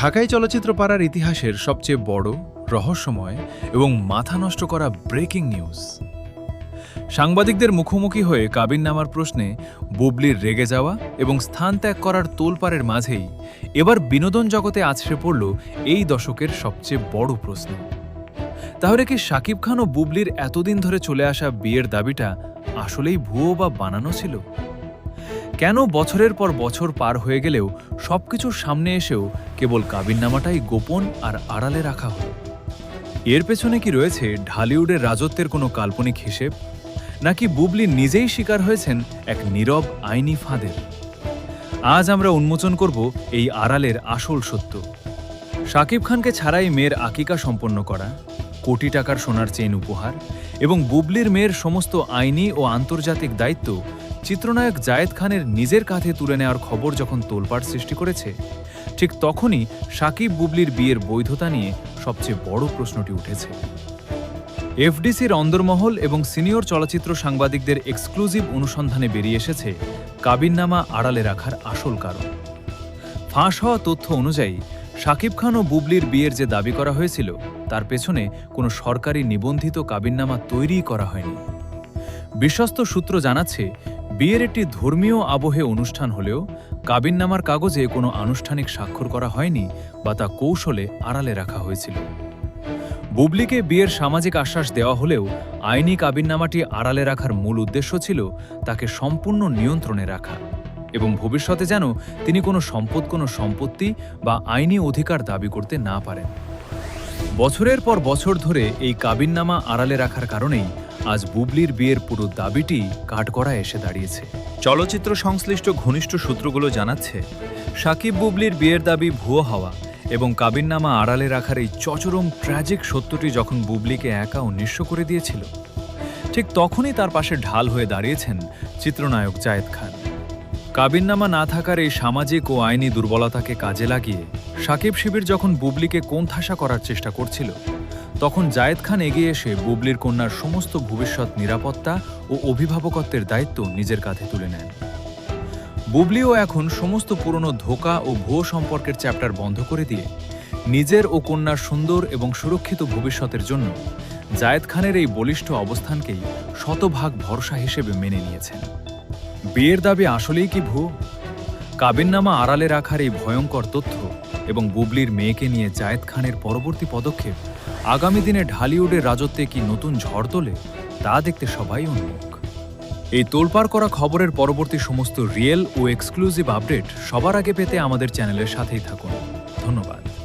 ঢাকাই চলচ্চিত্র পাড়ার ইতিহাসের সবচেয়ে বড়, রহস্যময় এবং মাথা নষ্ট করা ব্রেকিং নিউজ। সাংবাদিকদের মুখোমুখি হয়ে কাবিননামার প্রশ্নে বুবলির রেগে যাওয়া এবং স্থান ত্যাগ করার তোলপাড়ের মাঝেই এবার বিনোদন জগতে আছড়ে পড়ল এই দশকের সবচেয়ে বড় প্রশ্ন। তাহলে কি শাকিব খান ও বুবলির এতদিন ধরে চলে আসা বিয়ের দাবিটা আসলেই ভুয়ো বা বানানো ছিল? কেন বছরের পর বছর পার হয়ে গেলেও সবকিছুর সামনে এসেও কেবল কাবিননামাটাই গোপন আর আড়ালে রাখা হল? এর পেছনে কি রয়েছে ঢালিউডের রাজত্বের কোনো কাল্পনিক হিসেব, নাকি বুবলি নিজেই শিকার হয়েছেন এক নীরব আইনি ফাঁদের? আজ আমরা উন্মোচন করব এই আড়ালের আসল সত্য। শাকিব খানকে ছাড়াই মেয়ের আকিকা সম্পন্ন করা, কোটি টাকার সোনার চেইন উপহার এবং বুবলির মেয়ের সমস্ত আইনি ও আন্তর্জাতিক দায়িত্ব চিত্রনায়ক জায়েদ খানের নিজের কাঁধে তুলে নেওয়ার খবর যখন তোলপাড় সৃষ্টি করেছে, ঠিক তখনই শাকিব বুবলির বিয়ের বৈধতা নিয়ে সবচেয়ে বড় প্রশ্নটি উঠেছে। এফডিসির অন্দরমহল এবং সিনিয়র চলচ্চিত্র সাংবাদিকদের এক্সক্লুসিভ অনুসন্ধানে বেরিয়ে এসেছে কাবিননামা আড়ালে রাখার আসল কারণ। ফাঁস হওয়া তথ্য অনুযায়ী শাকিব খান ও বুবলির বিয়ের যে দাবি করা হয়েছিল তার পেছনে কোনো সরকারি নিবন্ধিত কাবিননামা তৈরিই করা হয়নি। বিশ্বস্ত সূত্র জানাচ্ছে, বিয়ের একটি ধর্মীয় আবহে অনুষ্ঠান হলেও কাবিননামার কাগজে কোনো আনুষ্ঠানিক স্বাক্ষর করা হয়নি বা তা কৌশলে আড়ালে রাখা হয়েছিল। বুবলিকে বিয়ের সামাজিক আশ্বাস দেওয়া হলেও আইনি কাবিননামাটি আড়ালে রাখার মূল উদ্দেশ্য ছিল তাকে সম্পূর্ণ নিয়ন্ত্রণে রাখা এবং ভবিষ্যতে যেন তিনি কোনো সম্পত্তি বা আইনি অধিকার দাবি করতে না পারেন। বছরের পর বছর ধরে এই কাবিননামা আড়ালে রাখার কারণেই আজ বুবলির বিয়ের পুরো দাবিটি কাঠগড়ায় এসে দাঁড়িয়েছে। চলচ্চিত্র সংশ্লিষ্ট ঘনিষ্ঠ সূত্রগুলো জানাচ্ছে, শাকিব বুবলির বিয়ের দাবি ভুয়ো হওয়া এবং কাবিননামা আড়ালে রাখার এই চরম ট্র্যাজিক সত্যটি যখন বুবলিকে একা ও নিঃস্ব করে দিয়েছিল, ঠিক তখনই তার পাশে ঢাল হয়ে দাঁড়িয়েছেন চিত্রনায়ক জায়েদ খান। কাবিননামা না থাকার এই সামাজিক ও আইনি দুর্বলতাকে কাজে লাগিয়ে শাকিব শিবির যখন বুবলিকে কোণঠাসা করার চেষ্টা করছিল, তখন জায়েদ খান এগিয়ে এসে বুবলির কন্যার সমস্ত ভবিষ্যৎ নিরাপত্তা ও অভিভাবকত্বের দায়িত্ব নিজের কাঁধে তুলে নেন। বুবলিও এখন সমস্ত পুরনো ধোঁকা ও ভুয়ো সম্পর্কের চ্যাপ্টার বন্ধ করে দিয়ে নিজের ও কন্যার সুন্দর এবং সুরক্ষিত ভবিষ্যতের জন্য জায়েদ খানের এই বলিষ্ঠ অবস্থানকেই শতভাগ ভরসা হিসেবে মেনে নিয়েছেন। বিয়ের দাবি আসলেই কি ভুয়ো? কাবিননামা আড়ালে রাখার এই ভয়ঙ্কর তথ্য এবং বুবলির মেয়েকে নিয়ে জায়েদ খানের পরবর্তী পদক্ষেপ আগামী দিনে ঢালিউডের রাজত্বে কি নতুন ঝড় তোলে তা দেখতে সবাই উন্মুখ। এই তোলপাড় করা খবরের পরবর্তী সমস্ত রিয়েল ও এক্সক্লুসিভ আপডেট সবার আগে পেতে আমাদের চ্যানেলের সাথেই থাকুন। ধন্যবাদ।